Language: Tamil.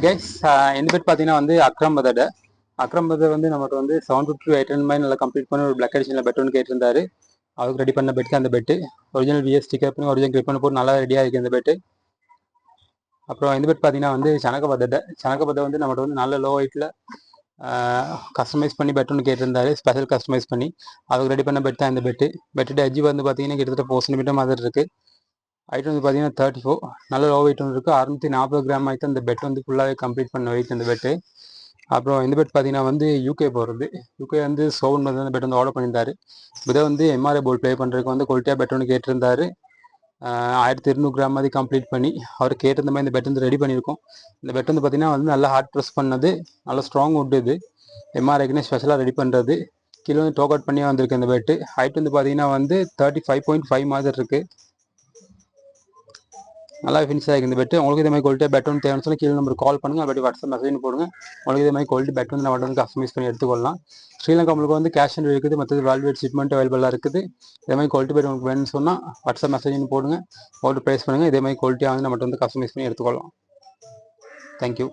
கைஸ், இந்த பெட் பார்த்தீங்கன்னா வந்து அக்ரம் பதோட வந்து நம்மகிட்ட வந்து 750 to 800 மாதிரி நல்லா கம்ப்ளீட் பண்ணி ஒரு பிளாக் எடிஷனில் பெட் ஒன்று கேட்டிருந்தாரு. அவருக்கு ரெடி பண்ண பெட் அந்த பெட்டு ஒரிஜினல் விஎஸ் ஸ்டிக்கர் பண்ணி ஒரிஜினல் கிளிப் பண்ணி போட்டு நல்லா ரெடியாக இருக்குது இந்த பெட்டு. அப்புறம் இந்த பெட் பார்த்தீங்கன்னா வந்து சனக பதை வந்து நம்மகிட்ட வந்து நல்ல லோ ஹைட்டில் கஸ்டமைஸ் பண்ணி பெட் ஒன்று கேட்டிருந்தாரு. ஸ்பெஷல் கஸ்டமைஸ் பண்ணி அவருக்கு ரெடி பண்ண பெட் தான் இந்த பெட்டு எஜ்ஜி வந்து பார்த்தீங்கன்னா கிட்டத்தட்ட 4 சென்டிமீட்டர் மாதிரி இருக்குது. ஹைட் வந்து பார்த்தீங்கன்னா 34, நல்ல லோ வெயிட் ஒன்று இருக்குது. 640 கிராம் ஆகிட்டு அந்த பெட் வந்து ஃபுல்லாகவே கம்ப்ளீட் பண்ண வெயிட் இந்த பெட்டு. அப்புறம் இந்த பெட் பார்த்தீங்கன்னா வந்து யூகே போகிறது. யூகே வந்து சோவன் வந்து அந்த பெட் வந்து ஆர்டர் பண்ணியிருந்தாரு. இதை வந்து எம்ஆர்ஐ போல் ப்ளே பண்ணுறதுக்கு வந்து குவாலிட்டியாக பெட் ஒன்று கேட்டிருந்தாரு. 1200 கிராம் மாதிரி கம்ப்ளீட் பண்ணி அவர் கேட்டிருந்த மாதிரி இந்த பெட் வந்து ரெடி பண்ணியிருக்கோம். இந்த பெட் வந்து பார்த்தீங்கன்னா வந்து நல்லா ஹார்ட் ப்ரெஸ் பண்ணது, நல்ல ஸ்ட்ராங் வுட். இது எம்ஆர்ஐக்குன்னு ஸ்பெஷலாக ரெடி பண்ணுறது. கீழே வந்து டோக் அவுட் பண்ணி வந்திருக்கு இந்த பெட்டு. ஹைட் வந்து பார்த்தீங்கன்னா வந்து 35.5 மாதிரி இருக்குது. நல்லா ஃபினிஷ் ஆகிருக்கு இந்த பெட்டு. உங்களுக்கு இதே மாதிரி குவாலிட்டியாக பெட் ஒன்று தேவைன்னு சொல்லி கீழே நம்பர் கால் பண்ணுங்கள். அப்படி வாட்ஸ்அப் மெசேஜ் போடுங்க. உங்களுக்கு இதே மாதிரி குவாலிட்டி பெட் வந்து நம்ம வந்து கஸ்டமைஸ் பண்ணி எடுத்துக்கொள்ளலாம். ஸ்ரீலங்கா உங்களுக்கு வந்து கேஷ் ஆன் இருக்குது, மற்றது வேல்வேட் ஷிப்மெண்ட் அவைலபிளாக இருக்குது. இதே மாதிரி குவாலிட்டி பெட் உங்களுக்கு வேணும்னு சொன்னால் வாட்ஸ்அப் மெசேஜ் போடுங்க, போட்டு ப்ரைஸ் பண்ணுங்கள். இதே மாதிரி குவாலிட்டியாக வந்து நம்ம வந்து கஸ்டமைஸ் பண்ணி எடுத்துக்கொள்ளலாம். தேங்க்யூ.